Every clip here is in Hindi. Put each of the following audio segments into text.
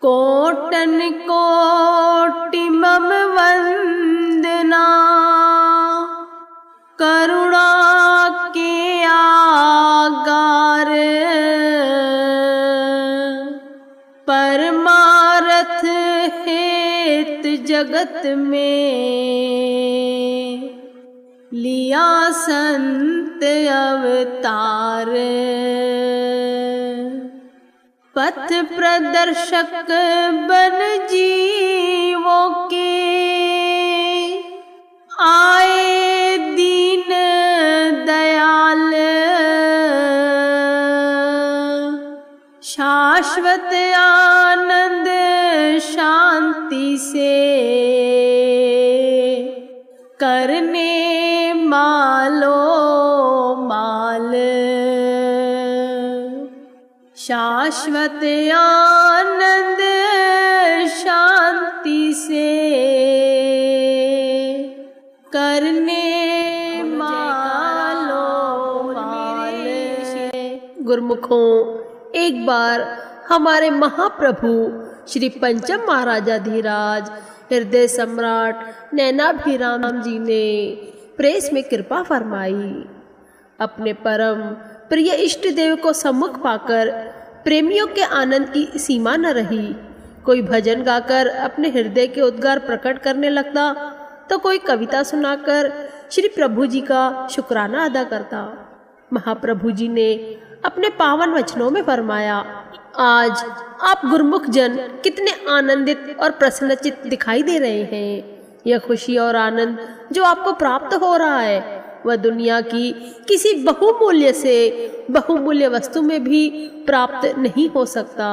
कोटन कोटि मम वंदना, करुणा के आगार। परमारथ हेत जगत में, लिया संत अवतार। पथ प्रदर्शक बन जीवों के, आए दीन दयाल। शाश्वत आनंद शांति से, करने मालो माल। शाश्वत आनंद शांति से, करने मालो माल। गुरुमुखों, एक बार हमारे महाप्रभु श्री पंचम महाराजाधिराज हृदय सम्राट नैनाभिराम जी ने प्रेस में कृपा फरमाई। अपने परम प्रिय इष्ट देव को सम्मुख पाकर प्रेमियों के आनंद की सीमा न रही। कोई भजन गाकर अपने हृदय के उद्गार प्रकट करने लगता, तो कोई कविता सुनाकर श्री प्रभु जी का शुक्राना अदा करता। महाप्रभु जी ने अपने पावन वचनों में फरमाया, आज आप गुरुमुख जन कितने आनंदित और प्रसन्नचित्त दिखाई दे रहे हैं। यह खुशी और आनंद जो आपको प्राप्त हो रहा है, वह दुनिया की किसी बहुमूल्य वस्तु में भी प्राप्त नहीं हो सकता।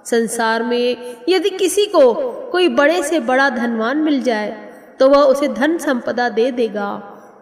संसार में यदि किसी को कोई बड़े से बड़ा धनवान मिल जाए, तो वह उसे धन संपदा दे देगा,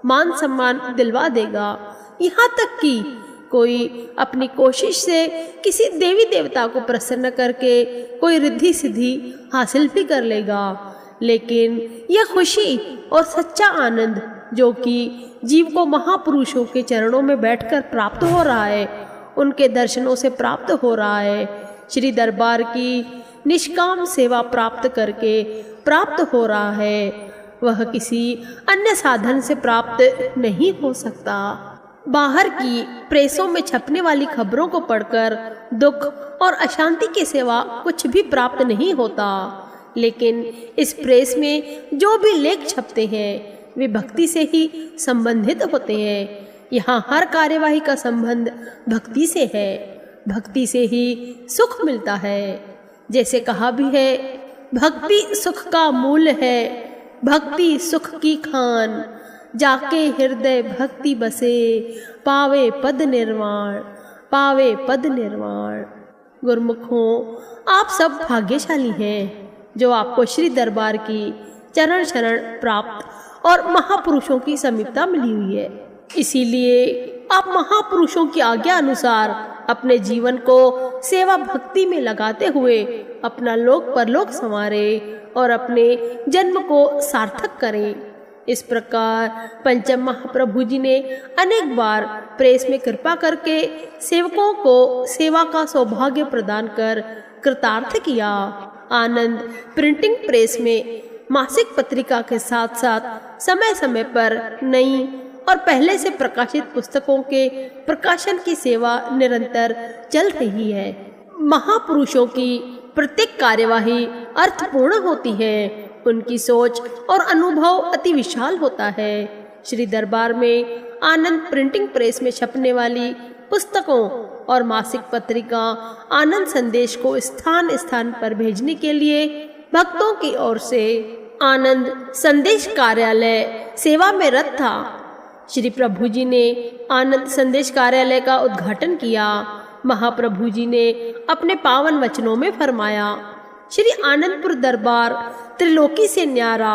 मान सम्मान दिलवा देगा। यहाँ तक कि कोई अपनी कोशिश से किसी देवी देवता को प्रसन्न करके कोई रिद्धि सिद्धि हासिल भी कर लेगा। लेकिन यह खुशी और सच्चा आनंद जो कि जीव को महापुरुषों के चरणों में बैठकर प्राप्त हो रहा है, उनके दर्शनों से प्राप्त हो रहा है, श्री दरबार की निष्काम सेवा प्राप्त करके प्राप्त हो रहा है, वह किसी अन्य साधन से प्राप्त नहीं हो सकता। बाहर की प्रेसों में छपने वाली खबरों को पढ़कर दुख और अशांति के सिवा कुछ भी प्राप्त नहीं होता। लेकिन इस प्रेस में जो भी लेख छपते हैं, वे भक्ति से ही संबंधित होते हैं। यहाँ हर कार्यवाही का संबंध भक्ति से है। भक्ति से ही सुख मिलता है। जैसे कहा भी है, भक्ति सुख का मूल है, भक्ति सुख की खान। जाके हृदय भक्ति बसे, पावे पद निर्वाण, पावे पद निर्वाण। गुरुमुखों, आप सब भाग्यशाली हैं जो आपको श्री दरबार की चरण शरण प्राप्त और महापुरुषों की समीपता मिली हुई है। इसीलिए आप महापुरुषों की आज्ञा अनुसार अपने जीवन को सेवा भक्ति में लगाते हुए अपना लोक परलोक संवारे और अपने जन्म को सार्थक करें। इस प्रकार पंचम महाप्रभु जी ने अनेक बार प्रेस में कृपा करके सेवकों को सेवा का सौभाग्य प्रदान कर कृतार्थ किया। आनंद प्रिंटिंग प्रेस में मासिक पत्रिका के साथ साथ समय समय पर नई और पहले से प्रकाशित पुस्तकों के प्रकाशन की सेवा निरंतर चल रही है। महापुरुषों की प्रत्येक कार्यवाही अर्थपूर्ण होती है। उनकी सोच और अनुभव अति विशाल होता है। श्री दरबार में आनंद प्रिंटिंग प्रेस में छपने वाली पुस्तकों और मासिक पत्रिका आनंद संदेश को स्थान स्थान पर भेजने के लिए भक्तों की ओर से आनंद संदेश कार्यालय सेवा में रत था। श्री प्रभु जी ने आनंद संदेश कार्यालय का उद्घाटन किया। महाप्रभु जी ने अपने पावन वचनों में फरमाया, श्री आनंदपुर दरबार त्रिलोकी से न्यारा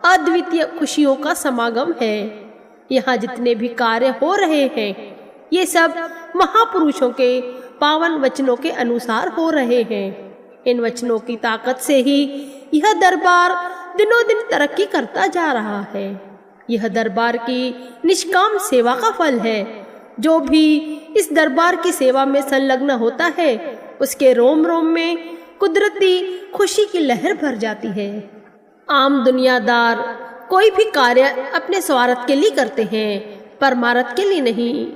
अद्वितीय खुशियों का समागम है। यहाँ जितने भी कार्य हो रहे हैं, ये सब महापुरुषों के पावन वचनों के अनुसार हो रहे हैं। इन वचनों की ताकत से ही यह दरबार दिनों दिन तरक्की करता जा रहा है। यह दरबार की निष्काम सेवा का फल है। जो भी इस दरबार की सेवा में संलग्न होता है, उसके रोम रोम में कुदरती खुशी की लहर भर जाती है। आम दुनियादार कोई भी कार्य अपने स्वार्थ के लिए करते हैं, परमार्थ के लिए नहीं।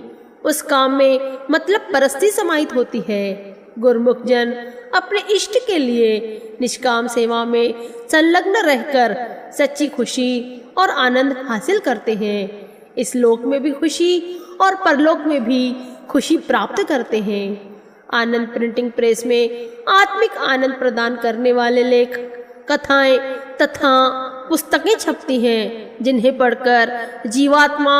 उस काम में मतलब परस्ती समाहित होती है। गुरमुख जन अपने इष्ट के लिए निष्काम सेवा में संलग्न रहकर सच्ची खुशी और आनंद हासिल करते हैं। इस लोक में भी खुशी और परलोक में भी खुशी प्राप्त करते हैं। आनंद प्रिंटिंग प्रेस में आत्मिक आनंद प्रदान करने वाले लेख, कथाएं तथा पुस्तकें छपती हैं, जिन्हें पढ़कर जीवात्मा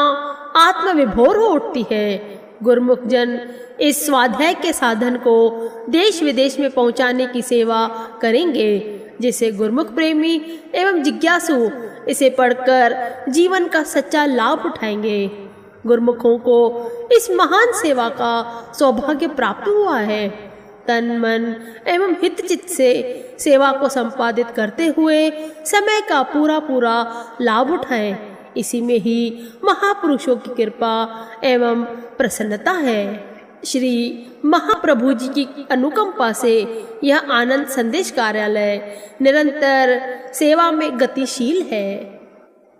आत्मविभोर हो उठती है। गुरमुख जन इस स्वाध्याय के साधन को देश विदेश में पहुंचाने की सेवा करेंगे, जिससे गुरमुख प्रेमी एवं जिज्ञासु इसे पढ़कर जीवन का सच्चा लाभ उठाएंगे। गुरमुखों को इस महान सेवा का सौभाग्य प्राप्त हुआ है। तन मन एवं हित चित्त से सेवा को संपादित करते हुए समय का पूरा लाभ उठाएं। इसी में ही महापुरुषों की कृपा एवं प्रसन्नता है। श्री महाप्रभु जी की अनुकंपा से यह आनंद संदेश कार्यालय निरंतर सेवा में गतिशील है।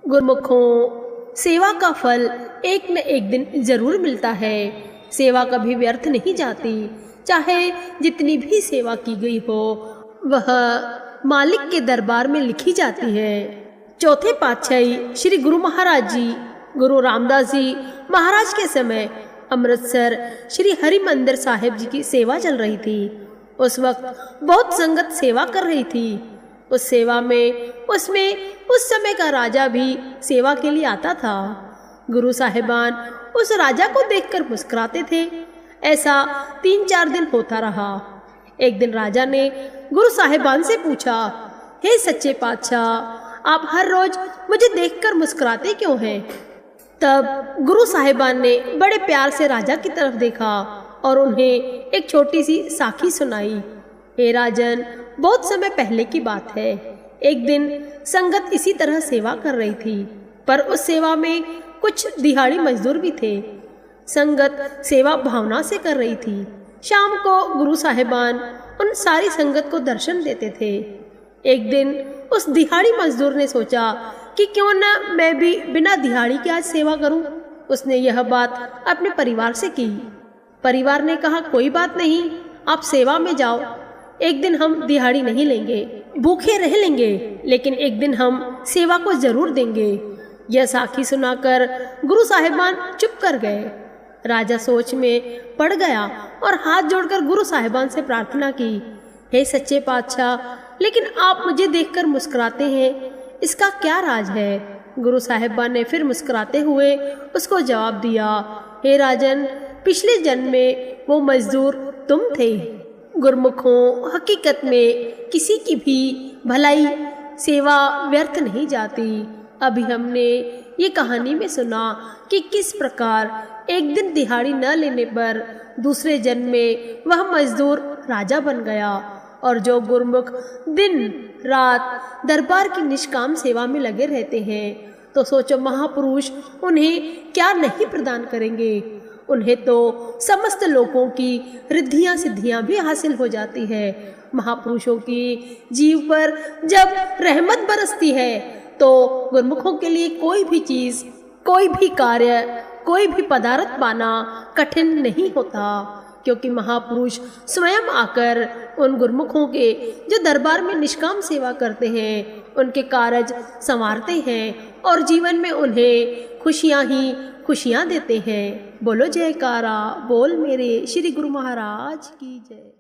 गुरमुखों, सेवा का फल एक न एक दिन जरूर मिलता है। सेवा कभी व्यर्थ नहीं जाती। चाहे जितनी भी सेवा की गई हो, वह मालिक के दरबार में लिखी जाती है। चौथे पातशाही श्री गुरु महाराज जी, गुरु रामदास जी महाराज के समय अमृतसर श्री हरि मंदिर साहिब जी की सेवा चल रही थी। उस वक्त बहुत संगत सेवा कर रही थी। उस सेवा में उस समय का राजा भी सेवा के लिए आता था। गुरु साहिबान उस राजा को देखकर मुस्कुराते थे। ऐसा 3-4 दिन होता रहा। एक दिन राजा ने गुरु साहिबान से पूछा, हे सच्चे पातशाह, आप हर रोज मुझे देखकर मुस्कुराते क्यों हैं? तब गुरु साहिबान ने बड़े प्यार से राजा की तरफ देखा और उन्हें एक छोटी सी साखी सुनाई। हे राजन, बहुत समय पहले की बात है। एक दिन संगत इसी तरह सेवा कर रही थी, पर उस सेवा में कुछ दिहाड़ी मजदूर भी थे। संगत सेवा भावना से कर रही थी। शाम को गुरु साहिबान उन सारी संगत को दर्शन देते थे। एक दिन उस दिहाड़ी मजदूर ने सोचा कि क्यों न मैं भी बिना दिहाड़ी के आज सेवा करूं। उसने यह बात अपने परिवार से की। परिवार ने कहा, कोई बात नहीं, आप सेवा में जाओ। एक दिन हम दिहाड़ी नहीं लेंगे, भूखे रह लेंगे, लेकिन एक दिन हम सेवा को जरूर देंगे। यह साखी सुनाकर गुरु साहिबान चुप कर गए। राजा सोच में पड़ गया और हाथ जोड़कर गुरु साहिबान से प्रार्थना की, हे सच्चे पातशाह, लेकिन आप मुझे देखकर मुस्कुराते हैं, इसका क्या राज है? गुरु साहिबान ने फिर मुस्कुराते हुए उसको जवाब दिया, हे राजन, पिछले जन्म में वो मजदूर तुम थे। गुरमुखों, हकीकत में किसी की भी भलाई सेवा व्यर्थ नहीं जाती। अभी हमने ये कहानी में सुना कि किस प्रकार एक दिन दिहाड़ी न लेने पर दूसरे जन्म में वह मजदूर राजा बन गया। और जो गुरमुख दिन रात दरबार की निष्काम सेवा में लगे रहते हैं, तो सोचो महापुरुष उन्हें क्या नहीं प्रदान करेंगे। उन्हें तो समस्त लोगों की रिद्धियां सिद्धियां भी हासिल हो जाती है। महापुरुषों की जीव पर जब रहमत बरसती है, तो गुरमुखों के लिए कोई भी चीज, कोई भी कार्य, कोई भी पदार्थ पाना कठिन नहीं होता, क्योंकि महापुरुष स्वयं आकर उन गुरमुखों के जो दरबार में निष्काम सेवा करते हैं, उनके कार्य संवारते हैं और जीवन में उन्हें खुशियां ही खुशियां देते हैं। बोलो जयकारा, बोल मेरे श्री गुरु महाराज की जय।